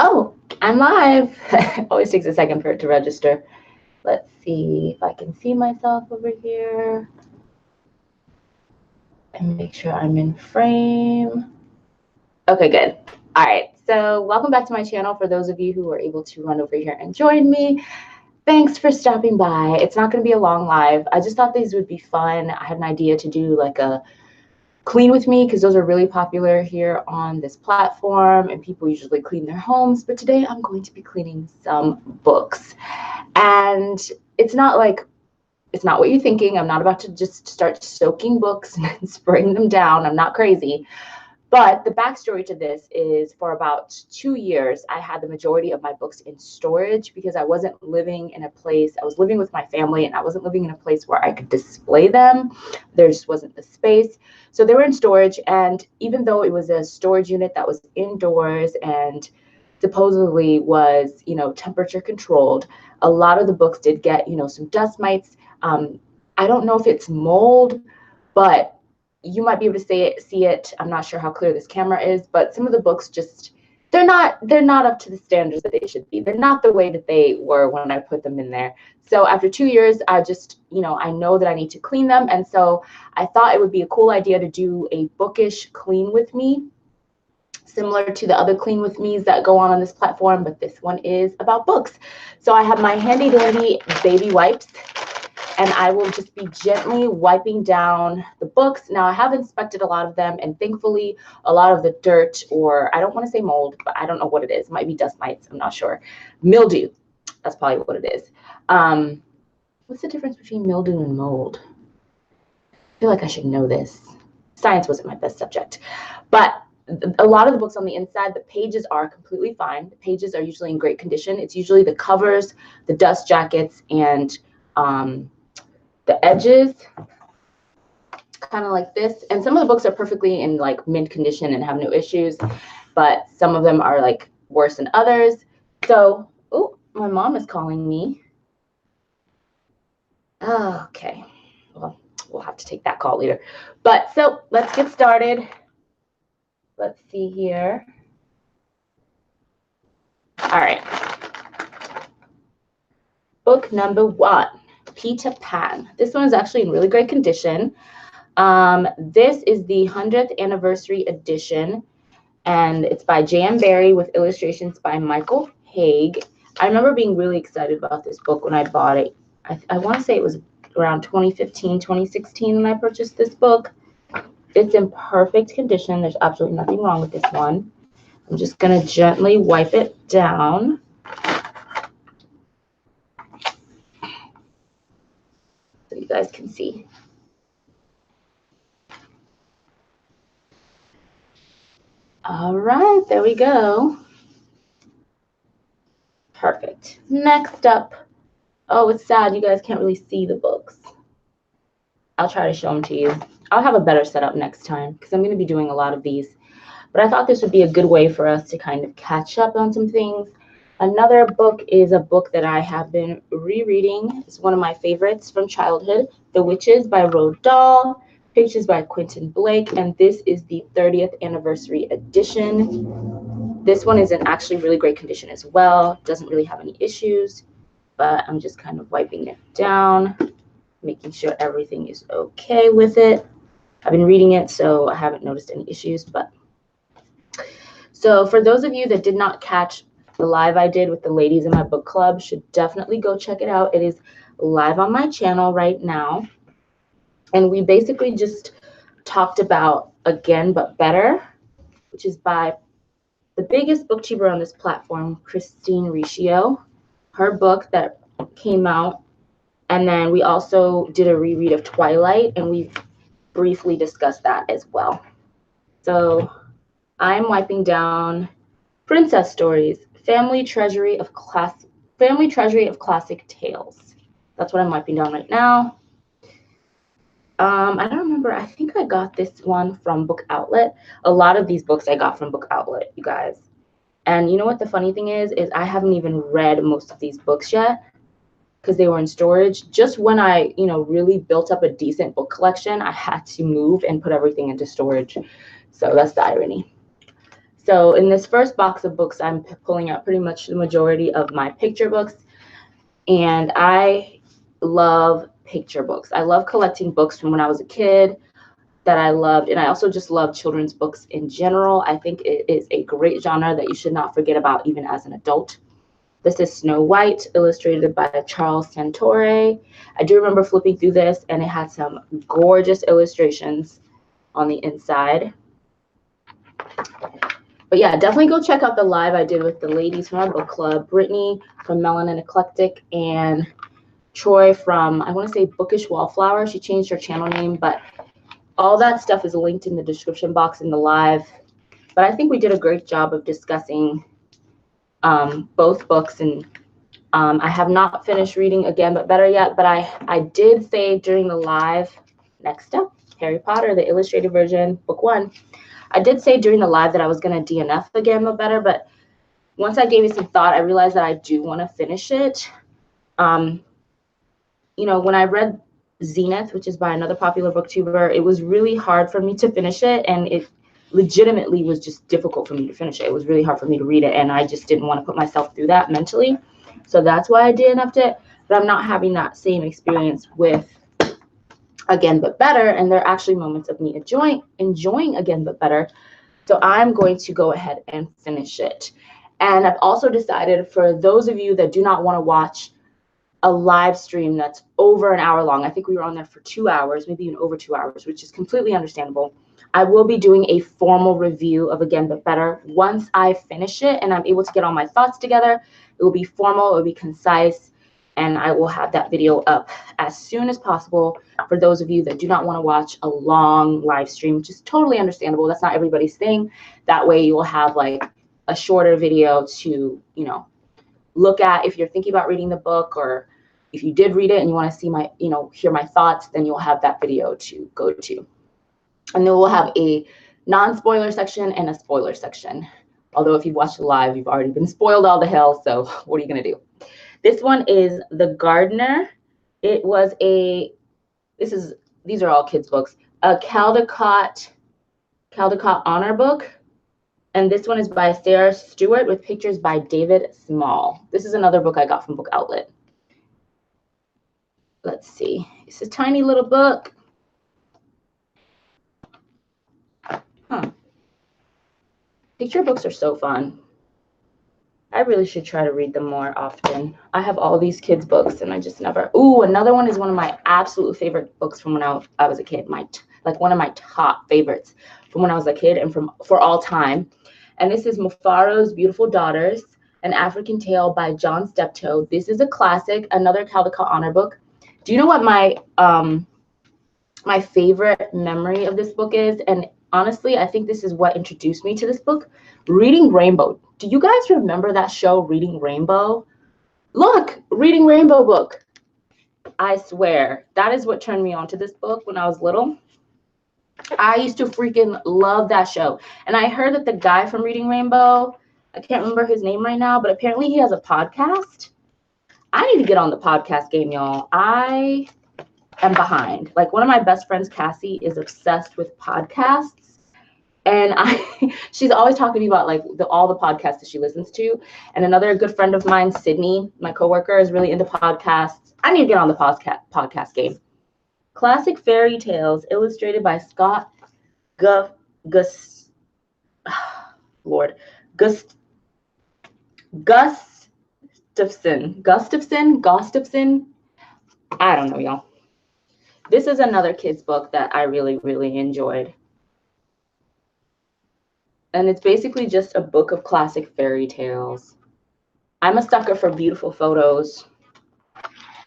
Oh, I'm live. Always takes a second for it to register. Let's see if I can see myself over here and make sure I'm in frame. Okay, good. All right, so welcome back to my channel. For those of you who were able to run over here and join me, thanks for stopping by. It's not going to be a long live. I just thought these would be fun. I had an idea to do like a clean with me because those are really popular here on this platform and people usually clean their homes. But today I'm going to be cleaning some books. And it's not what you're thinking. I'm not about to just start soaking books and spraying them down. I'm not crazy. But the backstory to this is for about 2 years, I had the majority of my books in storage because I wasn't living in a place. I was living with my family and I wasn't living in a place where I could display them. There just wasn't the space. So they were in storage. And even though it was a storage unit that was indoors and supposedly was, temperature controlled, a lot of the books did get, some dust mites. I don't know if it's mold, but you might be able to see it. I'm not sure how clear this camera is, but some of the books just, they're not up to the standards that they should be. They're not the way that they were when I put them in there. So after 2 years, I just, I know that I need to clean them. And so I thought it would be a cool idea to do a bookish clean with me, similar to the other clean with me's that go on this platform, but this one is about books. So I have my handy dandy baby wipes, and I will just be gently wiping down the books. Now, I have inspected a lot of them, and thankfully, a lot of the dirt, or I don't want to say mold, but I don't know what it is. It might be dust mites. I'm not sure. Mildew. That's probably what it is. What's the difference between mildew and mold? I feel like I should know this. Science wasn't my best subject. But a lot of the books on the inside, the pages are completely fine. The pages are usually in great condition. It's usually the covers, the dust jackets, and the edges, kind of like this. And some of the books are perfectly in like mint condition and have no issues, but some of them are like worse than others. So, oh, my mom is calling me. Okay, well, we'll have to take that call later. But so let's get started. Let's see here. All right. Book number 1. Peter Pan. This one is actually in really great condition. This is the 100th anniversary edition, and it's by Jan Berry with illustrations by Michael Haig. I remember being really excited about this book when I bought it. I want to say it was around 2015, 2016 when I purchased this book. It's in perfect condition. There's absolutely nothing wrong with this one. I'm just going to gently wipe it down. So you guys can see. All right, there we go. Perfect. Next up, oh, it's sad you guys can't really see the books. I'll try to show them to you. I'll have a better setup next time because I'm going to be doing a lot of these. But I thought this would be a good way for us to kind of catch up on some things. Another book is a book that I have been rereading. It's one of my favorites from childhood, The Witches by Roald Dahl, pictures by Quentin Blake, and this is the 30th anniversary edition. This one is in actually really great condition as well. Doesn't really have any issues, but I'm just kind of wiping it down, making sure everything is okay with it. I've been reading it, so I haven't noticed any issues. But so for those of you that did not catch the live I did with the ladies in my book club, should definitely go check it out. It is live on my channel right now. And we basically just talked about Again But Better, which is by the biggest booktuber on this platform, Christine Riccio, her book that came out. And then we also did a reread of Twilight, and we briefly discussed that as well. So I'm wiping down Princess Stories, Family Treasury of Classic Tales. That's what I'm wiping down right now. I don't remember. I think I got this one from Book Outlet. A lot of these books I got from Book Outlet, you guys. And you know what the funny thing is I haven't even read most of these books yet because they were in storage. Just when I, really built up a decent book collection, I had to move and put everything into storage. So that's the irony. So in this first box of books, I'm pulling out pretty much the majority of my picture books. And I love picture books. I love collecting books from when I was a kid that I loved. And I also just love children's books in general. I think it is a great genre that you should not forget about even as an adult. This is Snow White, illustrated by Charles Santore. I do remember flipping through this, and it had some gorgeous illustrations on the inside. But yeah, definitely go check out the live I did with the ladies from our book club, Brittany from Melanin Eclectic, and Troy from, I want to say, Bookish Wallflower. She changed her channel name, but all that stuff is linked in the description box in the live. But I think we did a great job of discussing both books, and I have not finished reading Again But Better yet, but I did say during the live, next up, Harry Potter, the illustrated version, book 1. I did say during the live that I was going to DNF Again But Better, but once I gave it some thought, I realized that I do want to finish it. You know, when I read Zenith, which is by another popular booktuber, it was really hard for me to finish it, and it legitimately was just difficult for me to finish it. It was really hard for me to read it, and I just didn't want to put myself through that mentally. So that's why I DNF'd it, but I'm not having that same experience with Again But Better, and there are actually moments of me enjoying Again But Better. So I'm going to go ahead and finish it. And I've also decided, for those of you that do not want to watch a live stream that's over an hour long, I think we were on there for 2 hours, maybe even over 2 hours, which is completely understandable. I will be doing a formal review of Again But Better once I finish it and I'm able to get all my thoughts together. It will be formal, it will be concise, and I will have that video up as soon as possible for those of you that do not want to watch a long live stream, which is totally understandable. That's not everybody's thing. That way you will have like a shorter video to, you know, look at if you're thinking about reading the book, or if you did read it and you want to see my, you know, hear my thoughts, then you'll have that video to go to. And then we'll have a non-spoiler section and a spoiler section. Although if you've watched the live, you've already been spoiled all the hell, so what are you going to do? This one is The Gardener. It was a, these are all kids' books, a Caldecott honor book. And this one is by Sarah Stewart with pictures by David Small. This is another book I got from Book Outlet. Let's see. It's a tiny little book. Huh. Picture books are so fun. I really should try to read them more often. I have all these kids' books and I just never. Ooh, another one is one of my absolute favorite books from when I was a kid. Like one of my top favorites from when I was a kid and for all time. And this is Mufaro's Beautiful Daughters, an African Tale by John Steptoe. This is a classic, another Caldecott honor book. Do you know what my my favorite memory of this book is? And honestly, I think this is what introduced me to this book. Reading Rainbow. Do you guys remember that show, Reading Rainbow? Look, Reading Rainbow book. I swear, that is what turned me on to this book when I was little. I used to freaking love that show. And I heard that the guy from Reading Rainbow, I can't remember his name right now, but apparently he has a podcast. I need to get on the podcast game, y'all. I am behind. Like, one of my best friends, Cassie, is obsessed with podcasts. And she's always talking to me about like all the podcasts that she listens to. And another good friend of mine, Sydney, my coworker, is really into podcasts. I need to get on the podcast game. Classic Fairy Tales, illustrated by Scott Gustafson. I don't know, y'all. This is another kid's book that I really, really enjoyed. And it's basically just a book of classic fairy tales. I'm a sucker for beautiful photos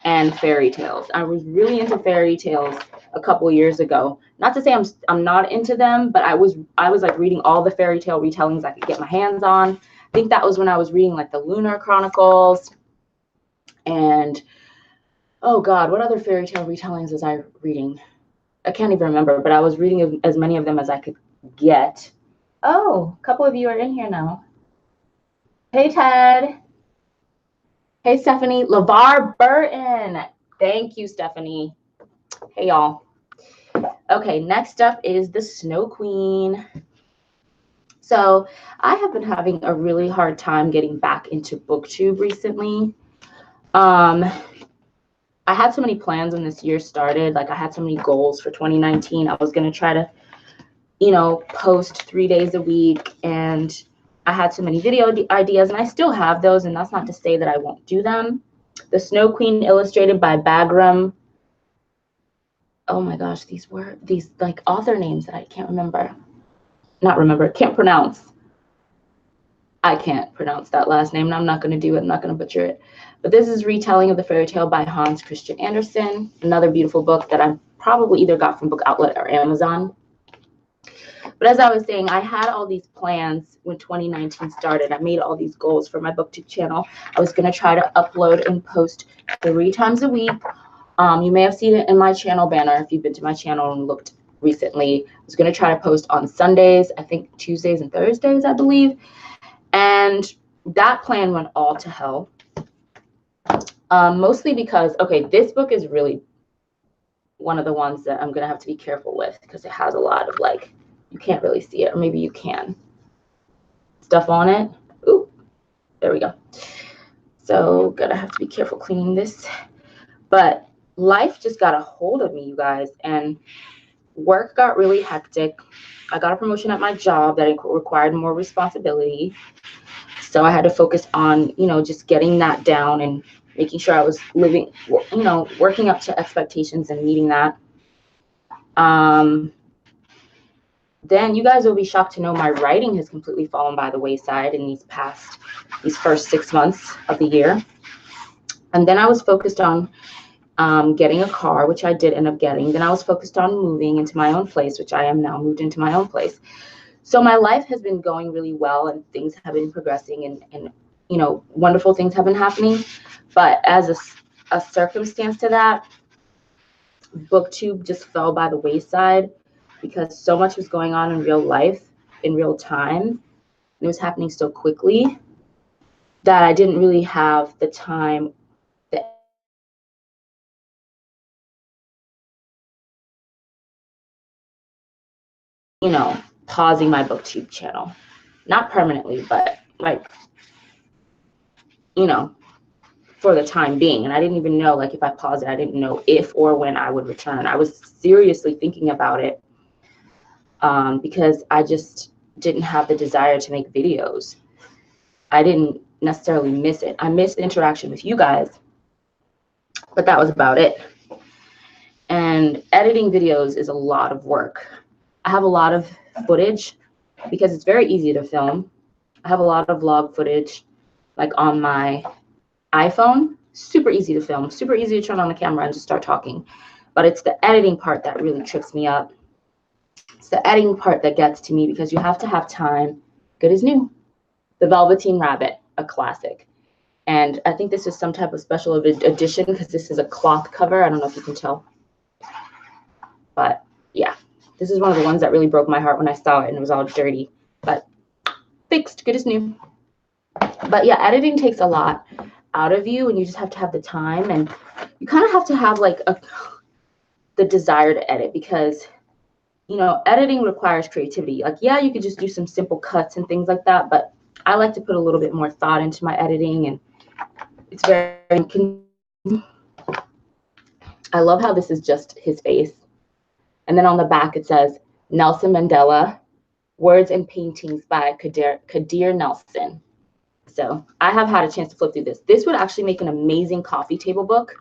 and fairy tales. I was really into fairy tales a couple years ago. Not to say I'm not into them, but I was like reading all the fairy tale retellings I could get my hands on. I think that was when I was reading like the Lunar Chronicles and, oh God, what other fairy tale retellings was I reading? I can't even remember, but I was reading as many of them as I could get. Oh, a couple of you are in here now. Hey, Ted. Hey, Stephanie. LeVar Burton. Thank you, Stephanie. Hey, y'all. Okay, next up is The Snow Queen. So I have been having a really hard time getting back into BookTube recently. I had so many plans when this year started. Like I had so many goals for 2019. I was going to try to, you know, post 3 days a week, and I had so many video ideas, and I still have those, and that's not to say that I won't do them. The Snow Queen illustrated by Bagram. Oh my gosh, these like author names that I can't remember. Can't pronounce. I can't pronounce that last name, and I'm not going to do it. I'm not going to butcher it. But this is Retelling of the Fairy Tale by Hans Christian Andersen, another beautiful book that I probably either got from Book Outlet or Amazon. But as I was saying, I had all these plans when 2019 started. I made all these goals for my BookTube channel. I was going to try to upload and post 3 times a week. You may have seen it in my channel banner if you've been to my channel and looked recently. I was going to try to post on Sundays, I think Tuesdays and Thursdays, I believe. And that plan went all to hell. Mostly because, okay, this book is really one of the ones that I'm going to have to be careful with because it has a lot of, like, you can't really see it, or maybe you can. Stuff on it. Ooh, there we go. So gonna have to be careful cleaning this. But life just got a hold of me, you guys, and work got really hectic. I got a promotion at my job that required more responsibility. So I had to focus on, you know, just getting that down and making sure I was living, you know, working up to expectations and meeting that. Then you guys will be shocked to know my writing has completely fallen by the wayside in these first 6 months of the year. And then I was focused on getting a car, which I did end up getting. Then I was focused on moving into my own place, which I am now moved into my own place. So my life has been going really well, and things have been progressing, and you know, wonderful things have been happening. But as a circumstance to that, BookTube just fell by the wayside because so much was going on in real life, in real time, and it was happening so quickly that I didn't really have the time. You know, pausing my BookTube channel, not permanently, but like, you know, for the time being. And I didn't even know, like, if I paused it, I didn't know if or when I would return. I was seriously thinking about it because I just didn't have the desire to make videos. I didn't necessarily miss it. I missed the interaction with you guys, but that was about it. And editing videos is a lot of work. I have a lot of footage because it's very easy to film. I have a lot of vlog footage, like on my iPhone. Super easy to film, super easy to turn on the camera and just start talking. But it's the editing part that really trips me up. It's the editing part that gets to me because you have to have time. Good as new. The Velveteen Rabbit, a classic. And I think this is some type of special edition because this is a cloth cover. I don't know if you can tell. But yeah, this is one of the ones that really broke my heart when I saw it and it was all dirty. But fixed, good as new. But yeah, editing takes a lot out of you, and you just have to have the time, and you kind of have to have like the desire to edit, because you know, editing requires creativity. Like, yeah, you could just do some simple cuts and things like that, but I like to put a little bit more thought into my editing, and it's very, I love how this is just his face. And then on the back it says Nelson Mandela, Words and Paintings by Kadir Nelson. So I have had a chance to flip through this. This would actually make an amazing coffee table book.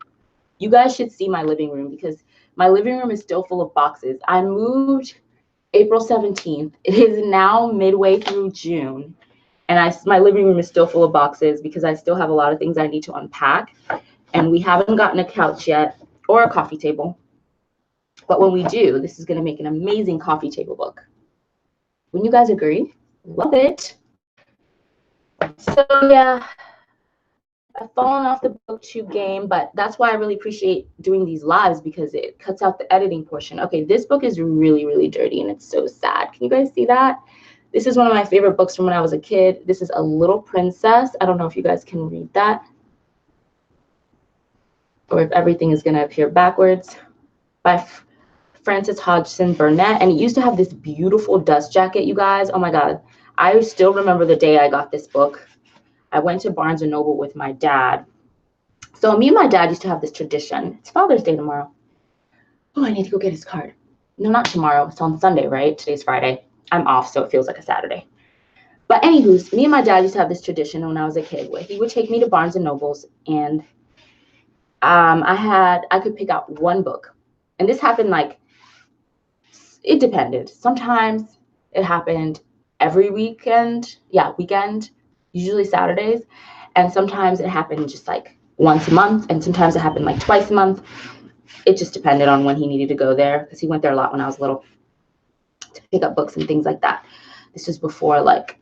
You guys should see my living room because my living room is still full of boxes. I moved April 17th. It is now midway through June. And my living room is still full of boxes because I still have a lot of things I need to unpack. And we haven't gotten a couch yet or a coffee table. But when we do, this is going to make an amazing coffee table book. Wouldn't you guys agree? Love it. So yeah, I've fallen off the BookTube game, but that's why I really appreciate doing these lives, because it cuts out the editing portion. Okay, this book is really, really dirty, and it's so sad. Can you guys see that? This is one of my favorite books from when I was a kid. This is A Little Princess. I don't know if you guys can read that, or if everything is going to appear backwards, by Frances Hodgson Burnett. And it used to have this beautiful dust jacket, you guys. Oh my God. I still remember the day I got this book. I went to Barnes & Noble with my dad. So me and my dad used to have this tradition. It's Father's Day tomorrow. Oh, I need to go get his card. No, not tomorrow. It's on Sunday, right? Today's Friday. I'm off, so it feels like a Saturday. But anywho, me and my dad used to have this tradition when I was a kid where he would take me to Barnes & Noble's, and I could pick out one book. And this happened like, it depended. Sometimes it happened every weekend. Yeah, weekend, usually Saturdays. And sometimes it happened just like once a month. And sometimes it happened like twice a month. It just depended on when he needed to go there, because he went there a lot when I was little to pick up books and things like that. This was before like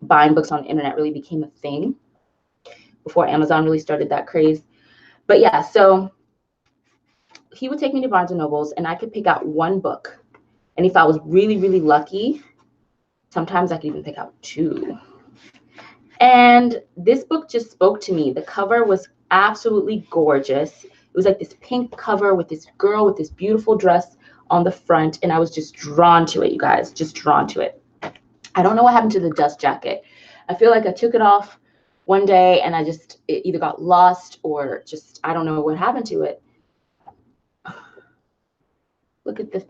buying books on the internet really became a thing, before Amazon really started that craze. But yeah, so he would take me to Barnes & Noble's, and I could pick out one book. And if I was really, really lucky, sometimes I could even pick out two. And this book just spoke to me. The cover was absolutely gorgeous. It was like this pink cover with this girl with this beautiful dress on the front. And I was just drawn to it, you guys, just drawn to it. I don't know what happened to the dust jacket. I feel like I took it off one day and it either got lost or just, I don't know what happened to it. Look at this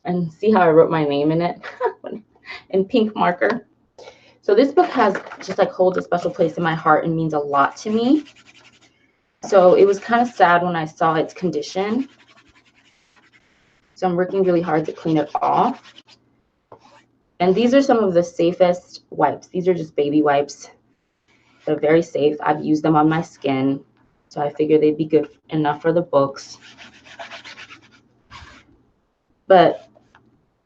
and see how I wrote my name in it in pink marker. So this book has just like holds a special place in my heart and means a lot to me. So it was kind of sad when I saw its condition. So I'm working really hard to clean it off. And these are some of the safest wipes. These are just baby wipes. They're very safe. I've used them on my skin, so I figured they'd be good enough for the books. But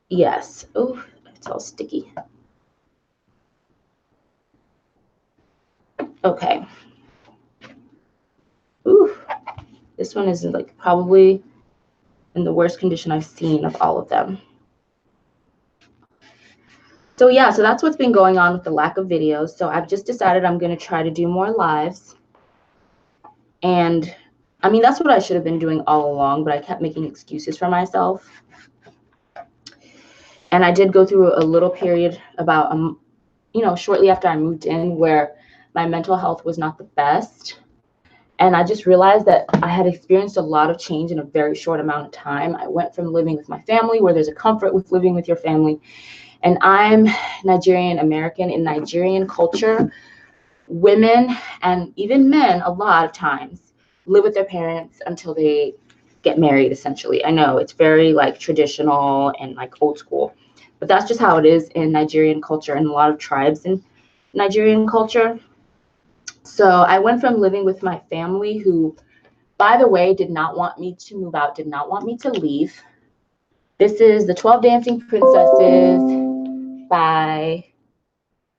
yes, oh, it's all sticky. Okay. Ooh, this one is like probably in the worst condition I've seen of all of them. So yeah, so that's what's been going on with the lack of videos. So I've just decided I'm going to try to do more lives. And I mean, that's what I should have been doing all along, but I kept making excuses for myself. And I did go through a little period about, shortly after I moved in, where my mental health was not the best. And I just realized that I had experienced a lot of change in a very short amount of time. I went from living with my family, where there's a comfort with living with your family. And I'm Nigerian-American. In Nigerian culture, women and even men a lot of times live with their parents until they get married, essentially. I know it's very like traditional and like old school, but that's just how it is in Nigerian culture and a lot of tribes in Nigerian culture. So I went from living with my family, who, by the way, did not want me to move out, did not want me to leave. This is The 12 Dancing Princesses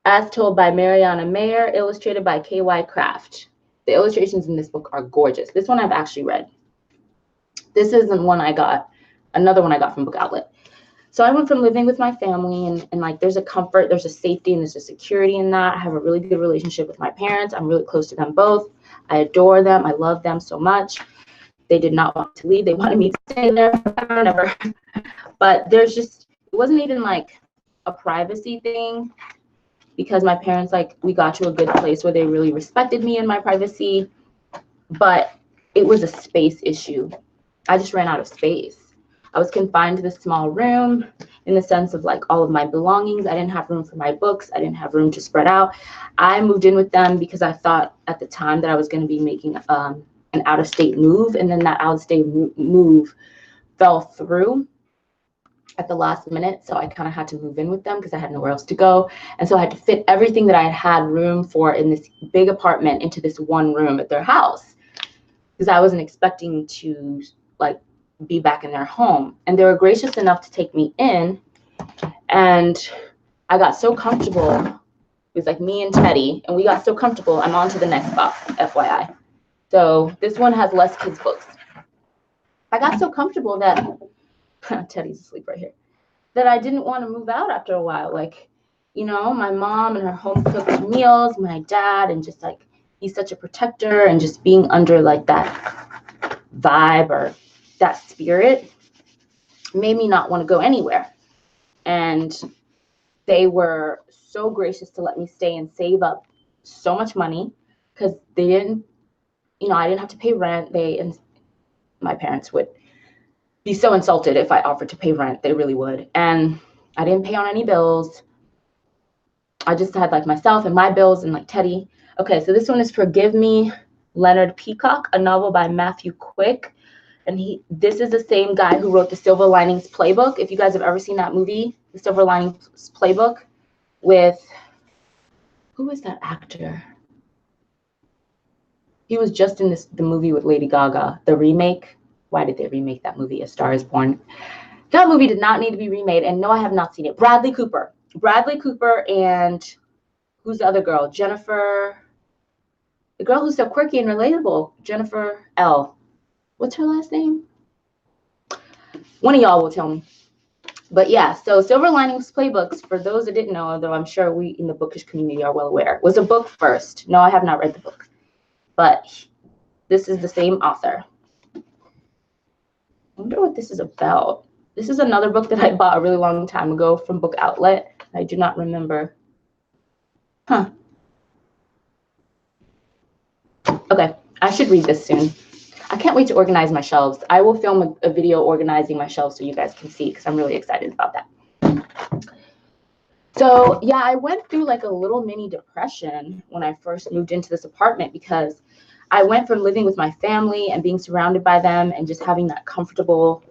as told by Mariana Mayer, illustrated by K.Y. Craft. The illustrations in this book are gorgeous. This one I've actually read. This isn't one I got, another one I got from Book Outlet. So I went from living with my family and like there's a comfort, there's a safety, and there's a security in that. I have a really good relationship with my parents. I'm really close to them both. I adore them. I love them so much. They did not want to leave. They wanted me to stay there forever. But there's just, it wasn't even like a privacy thing, because my parents, like, we got to a good place where they really respected me and my privacy, but it was a space issue. I just ran out of space. I was confined to this small room in the sense of like all of my belongings. I didn't have room for my books. I didn't have room to spread out. I moved in with them because I thought at the time that I was going to be making an out-of-state move, and then that out-of-state move fell through at the last minute. So I kind of had to move in with them because I had nowhere else to go. And so I had to fit everything that I had room for in this big apartment into this one room at their house, because I wasn't expecting to like be back in their home. And they were gracious enough to take me in, and I got so comfortable. It was like me and Teddy, and we got so comfortable. I'm on to the next box, FYI. So this one has less kids books. I got so comfortable that Teddy's asleep right here, that I didn't want to move out after a while. Like, you know, my mom and her home cooked meals, my dad, and just like, he's such a protector, and just being under like that vibe or that spirit made me not want to go anywhere. And they were so gracious to let me stay and save up so much money, because they didn't, you know, I didn't have to pay rent. And my parents would be so insulted if I offered to pay rent. They really would. And I didn't pay on any bills. I just had like myself and my bills and like Teddy. Okay, so this one is Forgive Me, Leonard Peacock, a novel by Matthew Quick. And this is the same guy who wrote the Silver Linings Playbook. If you guys have ever seen that movie, the Silver Linings Playbook, with, who is that actor? He was just in the movie with Lady Gaga, the remake. Why did they remake that movie, A Star is Born? That movie did not need to be remade, and no, I have not seen it. Bradley Cooper. Bradley Cooper and who's the other girl? Jennifer, the girl who's so quirky and relatable. Jennifer L. What's her last name? One of y'all will tell me. But yeah, so Silver Linings Playbooks, for those that didn't know, although I'm sure we in the bookish community are well aware, was a book first. No, I have not read the book, but this is the same author. I wonder what this is about. This is another book that I bought a really long time ago from Book Outlet. I do not remember. Huh. Okay, I should read this soon. I can't wait to organize my shelves. I will film a video organizing my shelves so you guys can see, because I'm really excited about that. So yeah, I went through like a little mini depression when I first moved into this apartment, because I went from living with my family and being surrounded by them and just having that comfortable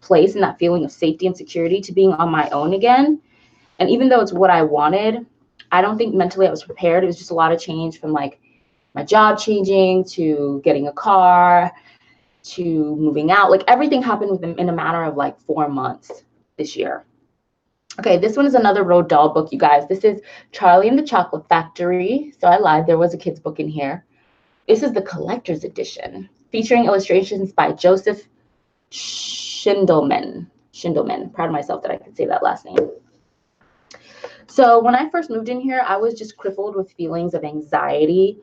place and that feeling of safety and security to being on my own again. And even though it's what I wanted, I don't think mentally I was prepared. It was just a lot of change, from like my job changing to getting a car to moving out. Like everything happened in a matter of like 4 months this year. Okay, this one is another Roald Dahl book, you guys. This is Charlie and the Chocolate Factory. So I lied, there was a kid's book in here. This is the collector's edition, featuring illustrations by Joseph Schindelman. Proud of myself that I could say that last name. So when I first moved in here, I was just crippled with feelings of anxiety.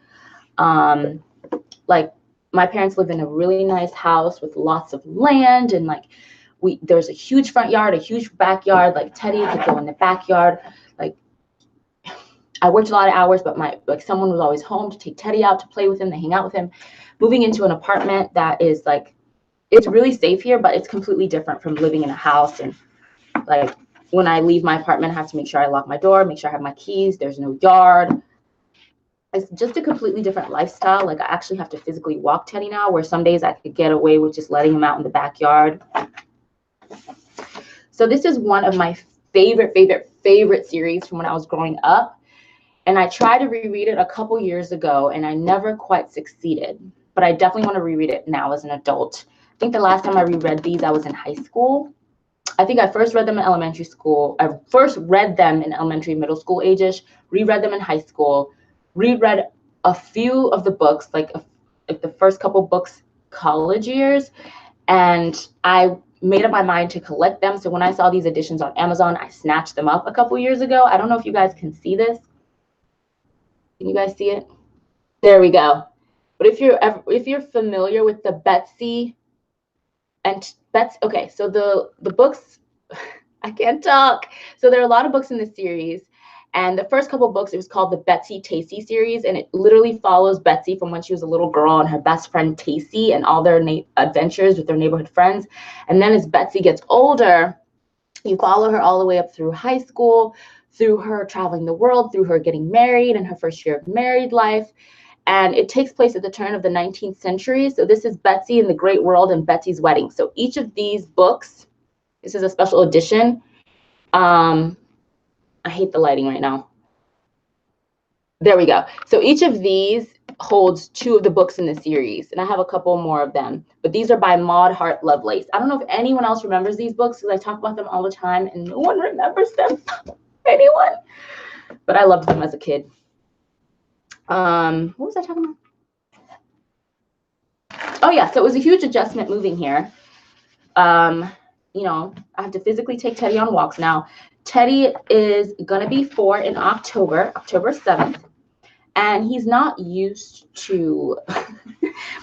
Like my parents live in a really nice house with lots of land, and like there's a huge front yard, a huge backyard. Like Teddy could go in the backyard. Like I worked a lot of hours, but someone was always home to take Teddy out, to play with him, to hang out with him. Moving into an apartment that is like, it's really safe here, but it's completely different from living in a house. And like when I leave my apartment, I have to make sure I lock my door, make sure I have my keys. There's no yard. It's just a completely different lifestyle. Like I actually have to physically walk Teddy now, where some days I could get away with just letting him out in the backyard. So this is one of my favorite series from when I was growing up. And I tried to reread it a couple years ago, and I never quite succeeded. But I definitely want to reread it now as an adult. I think the last time I reread these, I was in high school. I think I first read them in elementary school. I first read them in elementary, middle school age-ish, reread them in high school, reread a few of the books, like the first couple books college years, and I made up my mind to collect them. So when I saw these editions on Amazon, I snatched them up a couple years ago. I don't know if you guys can see this. Can you guys see it? There we go. But if you're familiar with the Betsy and Betsy, okay, so the books, I can't talk. So there are a lot of books in this series. And the first couple of books, it was called the Betsy Tacy series. And it literally follows Betsy from when she was a little girl and her best friend Tacy and all their adventures with their neighborhood friends. And then as Betsy gets older, you follow her all the way up through high school, through her traveling the world, through her getting married and her first year of married life. And it takes place at the turn of the 19th century. So this is Betsy in the Great World and Betsy's Wedding. So each of these books, this is a special edition. I hate the lighting right now. There we go. So each of these holds 2 of the books in the series, and I have a couple more of them. But these are by Maud Hart Lovelace. I don't know if anyone else remembers these books, because I talk about them all the time, and no one remembers them. Anyone? But I loved them as a kid. What was I talking about? Oh yeah, so it was a huge adjustment moving here. You know, I have to physically take Teddy on walks now. Teddy is going to be 4 in October 7th. And he's not used to,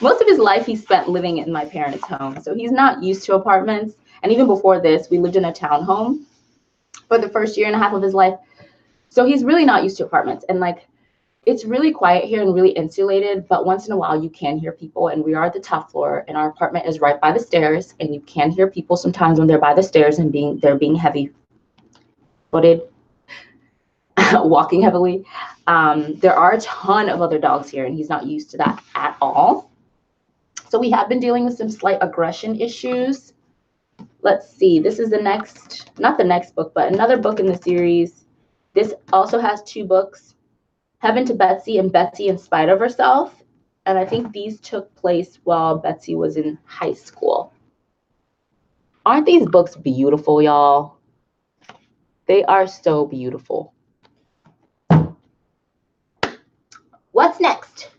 most of his life he spent living in my parents' home. So he's not used to apartments. And even before this, we lived in a townhome. for the first year and a half of his life. So he's really not used to apartments. And like, it's really quiet here and really insulated, but once in a while you can hear people, and we are at the top floor and our apartment is right by the stairs, and you can hear people sometimes when they're by the stairs and they're being heavy footed, walking heavily. There are a ton of other dogs here, and he's not used to that at all. So we have been dealing with some slight aggression issues. Let's see, this is the next, not the next book, but another book in the series. This also has 2 books, Heaven to Betsy and Betsy in Spite of Herself. And I think these took place while Betsy was in high school. Aren't these books beautiful, y'all? They are so beautiful. What's next?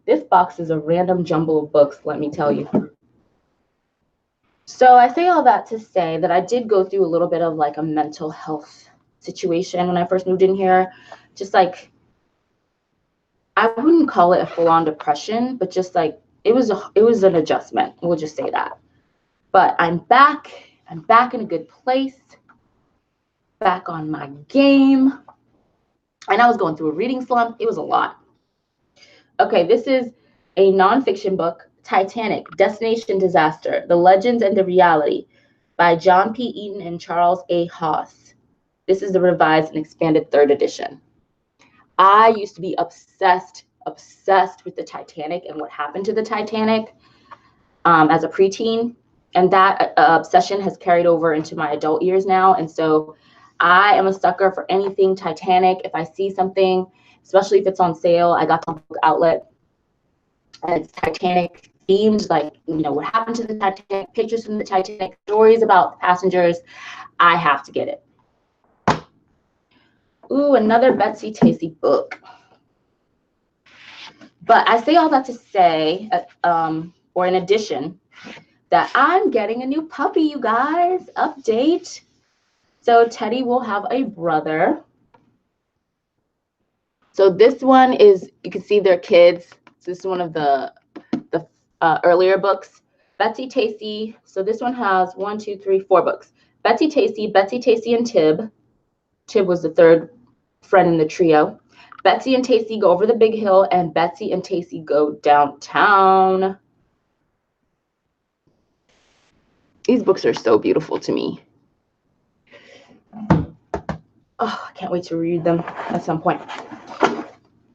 This box is a random jumble of books, let me tell you. So I say all that to say that I did go through a little bit of like a mental health situation when I first moved in here. Just like, I wouldn't call it a full-on depression, but just like it was an adjustment. We'll just say that. But I'm back. I'm back in a good place. Back on my game. And I was going through a reading slump. It was a lot. Okay, this is a nonfiction book, Titanic, Destination Disaster, The Legends and the Reality by John P. Eaton and Charles A. Haas. This is the revised and expanded 3rd edition. I used to be obsessed with the Titanic and what happened to the Titanic as a preteen. And that obsession has carried over into my adult years now. And so I am a sucker for anything Titanic. If I see something, especially if it's on sale, I got the book outlet and it's Titanic themed, like, you know, what happened to the Titanic, pictures from the Titanic, stories about the passengers. I have to get it. Ooh, another Betsy Tacy book. But I say all that to say, or in addition, that I'm getting a new puppy, you guys. Update. So Teddy will have a brother. So this one is, you can see they're kids. So this is one of the earlier books. Betsy Tacy. So this one has 1, 2, 3, 4 books. Betsy Tacy and Tib. Tib was the 3rd friend in the trio. Betsy and Tacy go over the big hill, and Betsy and Tacy go downtown. These books are so beautiful to me. Oh, I can't wait to read them at some point.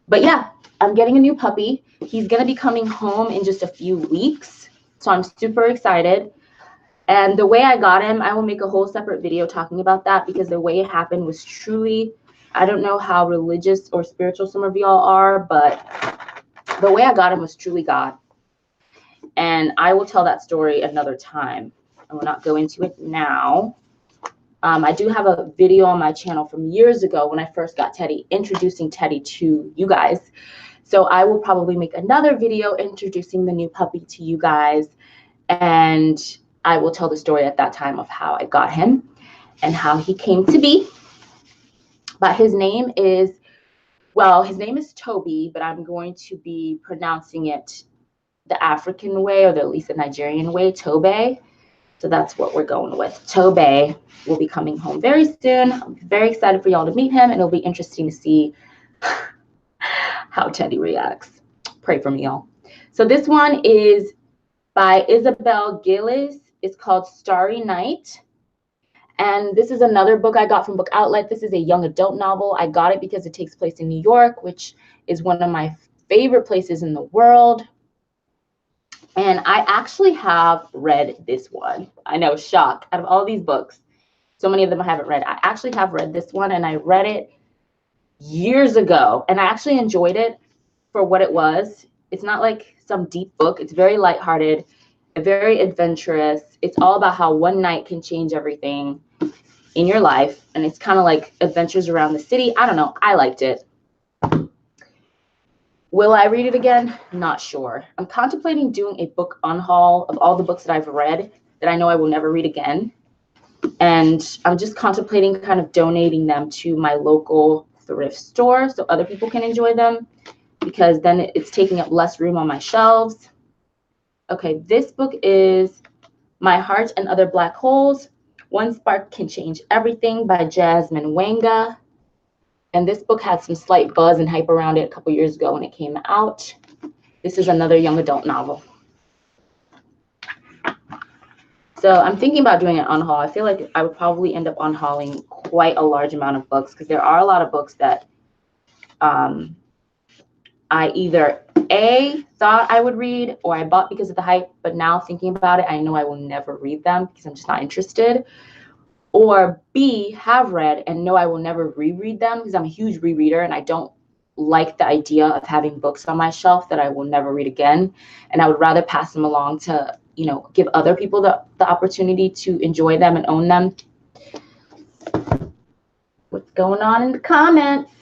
But yeah, I'm getting a new puppy. He's going to be coming home in just a few weeks. So I'm super excited. And the way I got him, I will make a whole separate video talking about that, because the way it happened was truly, I don't know how religious or spiritual some of y'all are, but the way I got him was truly God. And I will tell that story another time. I will not go into it now. I do have a video on my channel from years ago when I first got Teddy, introducing Teddy to you guys. So I will probably make another video introducing the new puppy to you guys. And I will tell the story at that time of how I got him and how he came to be. But his name is, well, his name is Toby, but I'm going to be pronouncing it the African way, or at least the Nigerian way, Tobe. So that's what we're going with. Tobe will be coming home very soon. I'm very excited for y'all to meet him, and it'll be interesting to see how Teddy reacts. Pray for me, y'all. So this one is by Isabel Gillis. It's called Starry Night. And this is another book I got from Book Outlet. This is a young adult novel. I got it because it takes place in New York, which is one of my favorite places in the world. And I actually have read this one. I know, shock. Out of all these books, so many of them I haven't read. I actually have read this one, and I read it years ago. And I actually enjoyed it for what it was. It's not like some deep book. It's very lighthearted, very adventurous. It's all about how one night can change everything in your life. And it's kind of like adventures around the city. I don't know. I liked it. Will I read it again? Not sure. I'm contemplating doing a book unhaul of all the books that I've read that I know I will never read again. And I'm just contemplating kind of donating them to my local thrift store so other people can enjoy them, because then it's taking up less room on my shelves. Okay, this book is My Heart and Other Black Holes, One Spark Can Change Everything by Jasmine Wanga. And this book had some slight buzz and hype around it a couple years ago when it came out. This is another young adult novel. So I'm thinking about doing an unhaul. I feel like I would probably end up unhauling quite a large amount of books because there are a lot of books that I either A, thought I would read, or I bought because of the hype, but now thinking about it, I know I will never read them because I'm just not interested. Or B, have read and know I will never reread them because I'm a huge rereader and I don't like the idea of having books on my shelf that I will never read again. And I would rather pass them along to, you know, give other people the opportunity to enjoy them and own them. What's going on in the comments?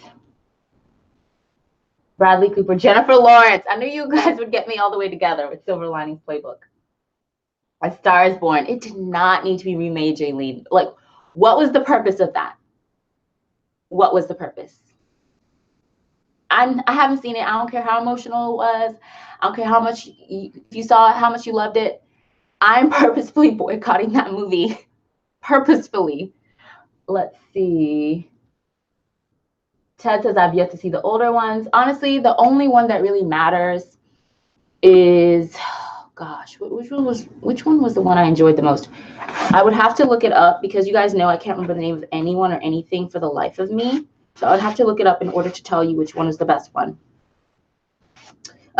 Bradley Cooper, Jennifer Lawrence. I knew you guys would get me all the way together with Silver Linings Playbook. A Star is Born. It did not need to be remade, Jaylene. Like, what was the purpose of that? What was the purpose? I haven't seen it. I don't care how emotional it was. I don't care how much you saw it, how much you loved it. I'm purposefully boycotting that movie. Purposefully. Let's see. Ted says, I've yet to see the older ones. Honestly, the only one that really matters is, oh gosh, which one was the one I enjoyed the most? I would have to look it up because you guys know I can't remember the name of anyone or anything for the life of me. So I would have to look it up in order to tell you which one is the best one.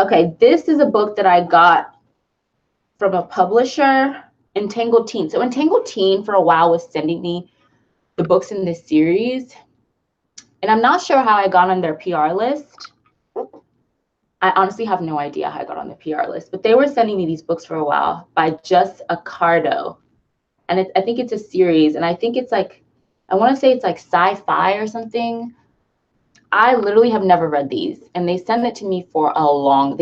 Okay, this is a book that I got from a publisher, Entangled Teen. So Entangled Teen for a while was sending me the books in this series. And I'm not sure how I got on their PR list. I honestly have no idea how I got on the PR list. But they were sending me these books for a while by Just Accardo. And I think it's a series. And I think it's like, I want to say it's like sci-fi or something. I literally have never read these. And they sent them to me for a long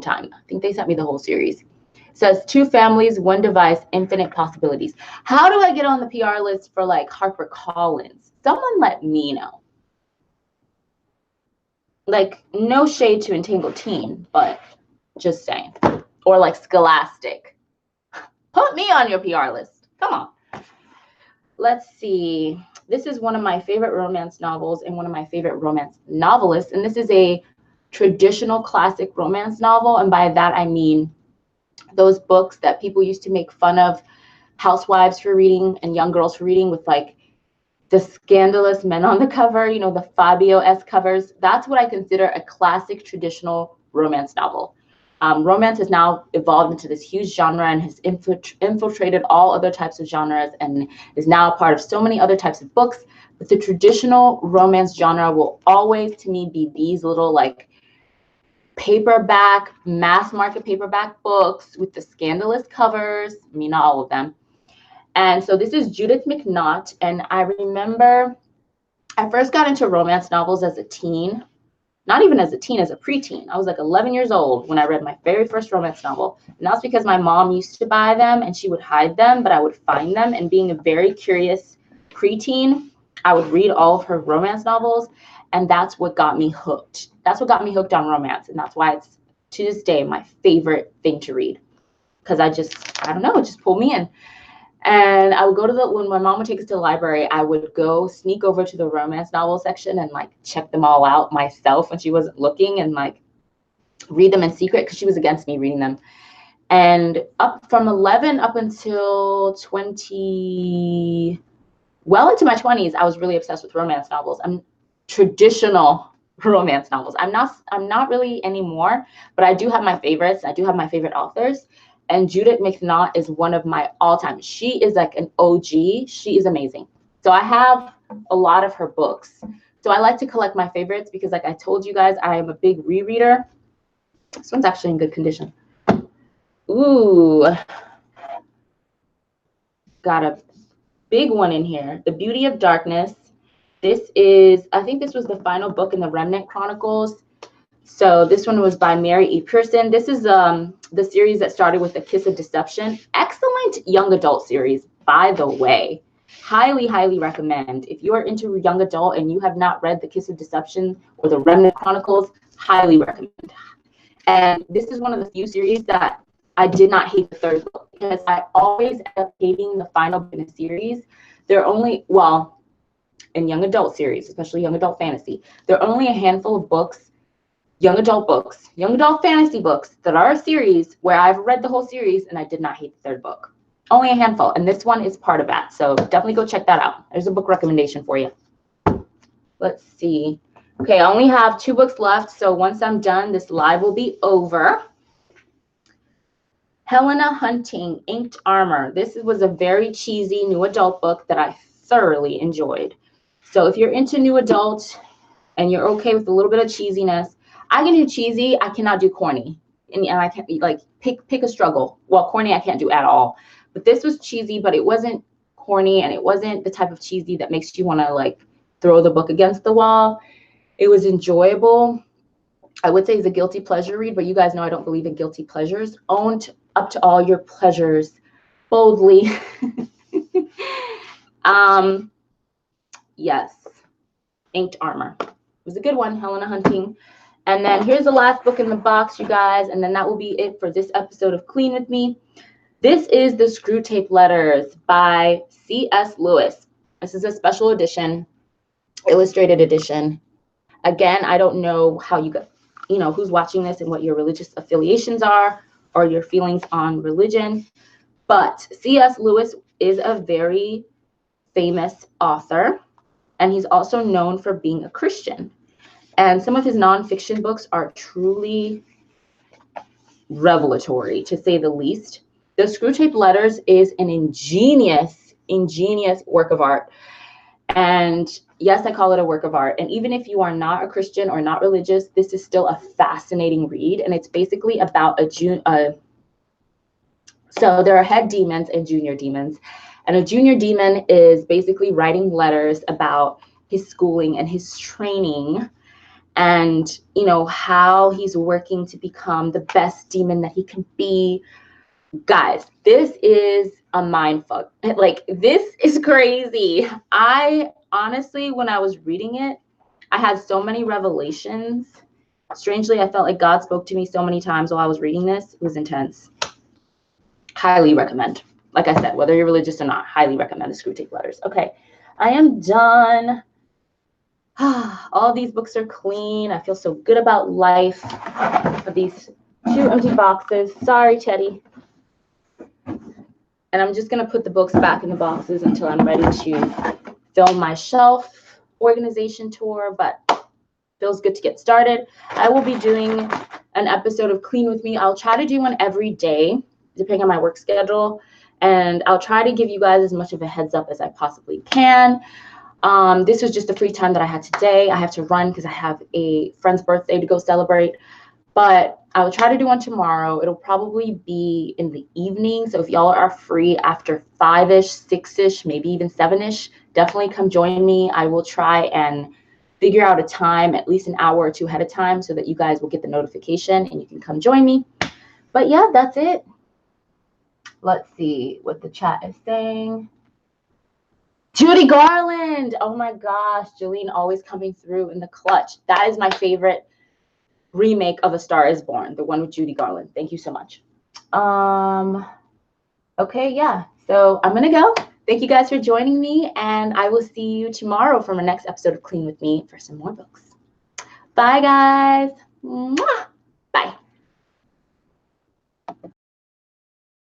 time. I think they sent me the whole series. It says 2 families, 1 device, infinite possibilities. How do I get on the PR list for like HarperCollins? Someone let me know. Like, no shade to Entangled Teen, but just saying. Or like Scholastic. Put me on your PR list. Come on. Let's see. This is one of my favorite romance novels and one of my favorite romance novelists. And this is a traditional classic romance novel. And by that, I mean those books that people used to make fun of housewives for reading and young girls for reading with like the scandalous men on the cover, you know, the Fabio-esque covers. That's what I consider a classic traditional romance novel. Romance has now evolved into this huge genre and has infiltrated all other types of genres and is now a part of so many other types of books. But the traditional romance genre will always, to me, be these little like paperback, mass market paperback books with the scandalous covers. I mean, not all of them. And so this is Judith McNaught. And I remember I first got into romance novels as a teen. Not even as a teen, as a preteen. I was like 11 years old when I read my very first romance novel. And that's because my mom used to buy them and she would hide them, but I would find them. And being a very curious preteen, I would read all of her romance novels. And that's what got me hooked. That's what got me hooked on romance. And that's why it's, to this day, my favorite thing to read. Because I don't know, it just pulled me in. And I would go to when my mom would take us to the library, I would go sneak over to the romance novel section and like check them all out myself when she wasn't looking and like read them in secret because she was against me reading them. And up from 11 up until 20, well into my 20s, I was really obsessed with romance novels. I'm traditional romance novels. I'm not really anymore, but I do have my favorites. I do have my favorite authors. And Judith McNaught is one of my all-time. She is like an OG. She is amazing. So I have a lot of her books. So I like to collect my favorites because like I told you guys, I am a big rereader. This one's actually in good condition. Ooh. Got a big one in here. The Beauty of Darkness. This is, I think this was the final book in the Remnant Chronicles. So this one was by Mary E. Pearson. This is the series that started with The Kiss of Deception. Excellent young adult series, by the way. Highly, highly recommend. If you are into young adult and you have not read The Kiss of Deception or the Remnant Chronicles, highly recommend. And this is one of the few series that I did not hate the third book. because I always end up hating the final book in a series. There are only, well, in young adult series, especially young adult fantasy, there are only a handful of books, young adult fantasy books that are a series where I've read the whole series and I did not hate the third book. Only a handful, and this one is part of that. So definitely go check that out. There's a book recommendation for you. Let's see. Okay, I only have 2 books left, so once I'm done, this live will be over. Helena Hunting, Inked Armor. This was a very cheesy new adult book that I thoroughly enjoyed. So if you're into new adult and you're okay with a little bit of cheesiness, I can do cheesy, I cannot do corny. And I can't, like, pick a struggle. Well, corny I can't do at all. But this was cheesy, but it wasn't corny, and it wasn't the type of cheesy that makes you want to, like, throw the book against the wall. It was enjoyable. I would say it's a guilty pleasure read, but you guys know I don't believe in guilty pleasures. Own up to all your pleasures boldly. Yes, Inked Armor. It was a good one, Helena Hunting. And then here's the last book in the box, you guys, and then that will be it for this episode of Clean With Me. This is the Screwtape Letters by C.S. Lewis. This is a special edition, illustrated edition. Again, I don't know how you got, who's watching this and what your religious affiliations are or your feelings on religion. But C.S. Lewis is a very famous author, and he's also known for being a Christian. And some of his nonfiction books are truly revelatory, to say the least. The Screwtape Letters is an ingenious work of art. And yes, I call it a work of art. And even if you are not a Christian or not religious, this is still a fascinating read. And it's basically about so there are head demons and junior demons. And a junior demon is basically writing letters about his schooling and his training and, how he's working to become the best demon that he can be. Guys, this is a mindfuck. Like, this is crazy. I honestly, when I was reading it, I had so many revelations. Strangely, I felt like God spoke to me so many times while I was reading this. It was intense. Highly recommend. Like I said, whether you're religious or not, highly recommend the Screwtape Letters. Okay, I am done. All these books are clean. I feel so good about life. Of these 2 empty boxes. Sorry, Teddy. And I'm just going to put the books back in the boxes until I'm ready to film my shelf organization tour, but feels good to get started. I will be doing an episode of Clean With Me. I'll try to do one every day, depending on my work schedule, and I'll try to give you guys as much of a heads up as I possibly can. This was just the free time that I had today. I have to run because I have a friend's birthday to go celebrate, but I will try to do one tomorrow. It'll probably be in the evening. So if y'all are free after 5-ish, 6-ish, maybe even 7-ish, definitely come join me. I will try and figure out a time, at least an hour or 2 ahead of time, so that you guys will get the notification and you can come join me. But yeah, that's it. Let's see what the chat is saying. Judy Garland. Oh my gosh. Jolene always coming through in the clutch. That is my favorite remake of A Star Is Born, the one with Judy Garland. Thank you so much. Okay, yeah. So I'm going to go. Thank you guys for joining me, and I will see you tomorrow for my next episode of Clean With Me for some more books. Bye, guys. Mwah! Bye.